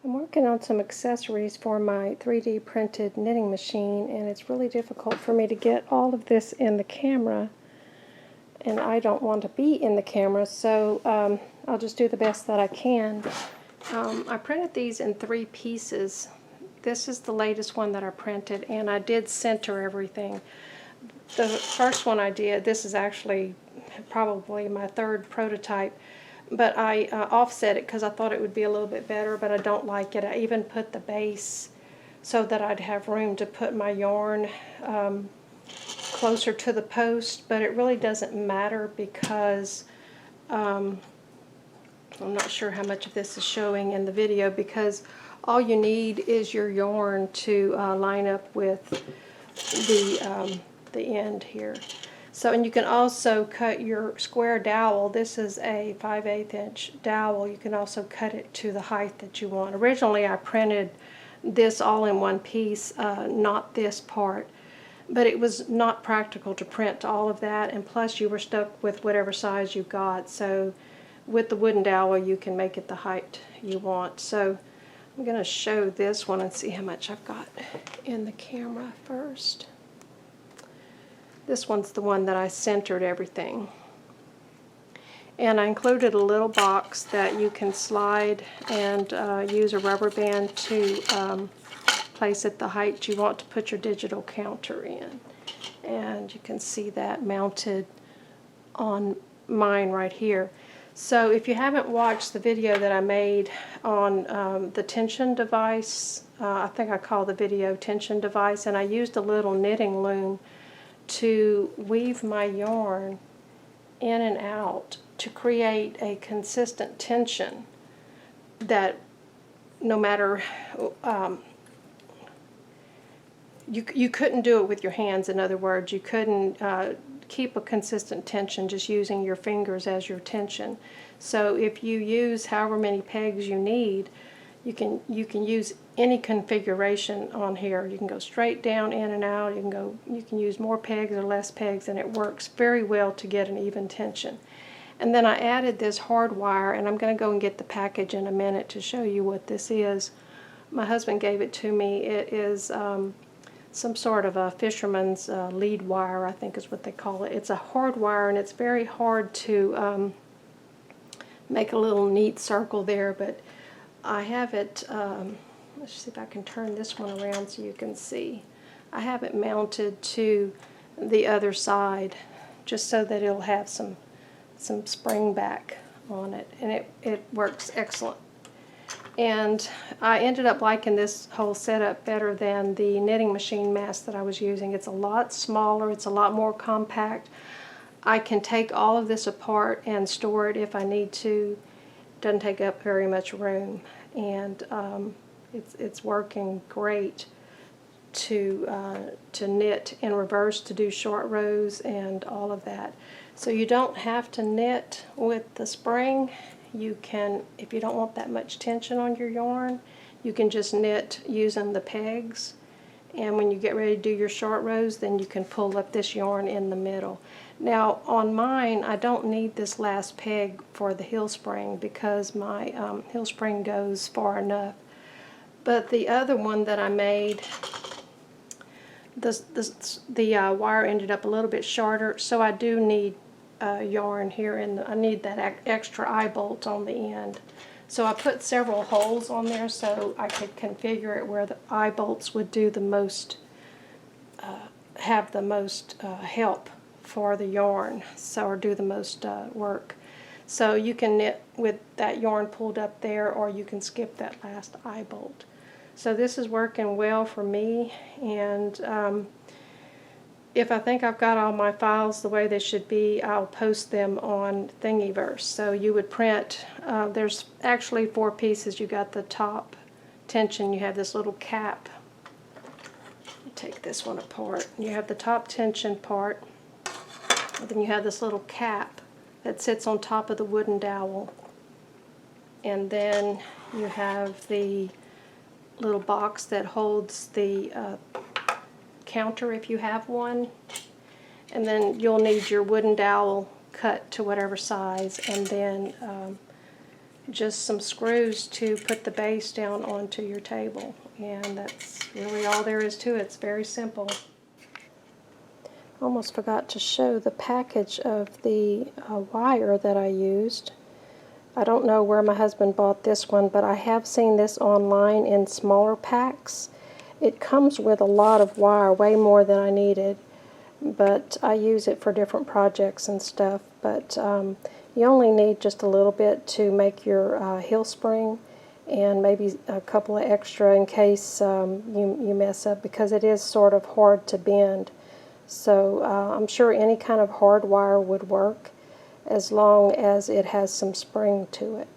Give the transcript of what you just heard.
I'm working on some accessories for my 3D printed knitting machine, and it's really difficult for me to get all of this in the camera, and I don't want to be in the camera, so I'll just do the best that I can. I printed these in 3 pieces. This is the latest one that I printed, and I did center everything. The first one I did, this is actually probably my 3rd prototype, but I offset it because I thought it would be a little bit better, but I don't like it. I even put the base so that I'd have room to put my yarn closer to the post, but it really doesn't matter because I'm not sure how much of this is showing in the video, because all you need is your yarn to line up with the end here. So, and you can also cut your square dowel. This is a 5/8 inch dowel. You can also cut it to the height that you want. Originally I printed this all in one piece, not this part, but it was not practical to print all of that, and plus you were stuck with whatever size you got. So with the wooden dowel you can make it the height you want. So I'm going to show this one and see how much I've got in the camera first. This one's the one that I centered everything. And I included a little box that you can slide and use a rubber band to place it the height you want to put your digital counter in. And you can see that mounted on mine right here. So if you haven't watched the video that I made on the tension device, I think I call the video tension device, and I used a little knitting loom to weave my yarn in and out to create a consistent tension that no matter you couldn't do it with your hands. In other words, you couldn't keep a consistent tension just using your fingers as your tension. So if you use however many pegs you need, you can use any configuration on here. You can go straight down, in and out. You can use more pegs or less pegs, and it works very well to get an even tension. And then I added this hard wire, and I'm going to go and get the package in a minute to show you what this is. My husband gave it to me. It is some sort of a fisherman's lead wire, I think is what they call it. It's a hard wire, and it's very hard to make a little neat circle there, but I have it, let's see if I can turn this one around so you can see. I have it mounted to the other side just so that it'll have some spring back on it, and it works excellent. And I ended up liking this whole setup better than the knitting machine mast that I was using. It's a lot smaller, it's a lot more compact. I can take all of this apart and store it if I need to. It doesn't take up very much room, and it's working great to knit in reverse, to do short rows and all of that. So you don't have to knit with the spring. You can, if you don't want that much tension on your yarn, you can just knit using the pegs, and when you get ready to do your short rows, then you can pull up this yarn in the middle. Now on mine, I don't need this last peg for the heel spring because my heel spring goes far enough. But the other one that I made, the wire ended up a little bit shorter, so I do need yarn here, and I need that extra eye bolt on the end. So I put several holes on there so I could configure it where the eye bolts would do the most, have the most help for the yarn, so, or do the most work. So you can knit with that yarn pulled up there, or you can skip that last eye bolt. So this is working well for me, and if I think I've got all my files the way they should be, I'll post them on Thingiverse. So you would print, there's actually 4 pieces. You got the top tension, you have this little cap. Take this one apart. You have the top tension part, and then you have this little cap that sits on top of the wooden dowel, and then you have the little box that holds the counter if you have one, and then you'll need your wooden dowel cut to whatever size, and then just some screws to put the base down onto your table. And that's really all there is to it. It's very simple. Almost forgot to show the package of the wire that I used. I don't know where my husband bought this one, but I have seen this online in smaller packs. It comes with a lot of wire, way more than I needed, but I use it for different projects and stuff. But you only need just a little bit to make your heel spring, and maybe a couple of extra in case you mess up, because it is sort of hard to bend. So I'm sure any kind of hard wire would work as long as it has some spring to it.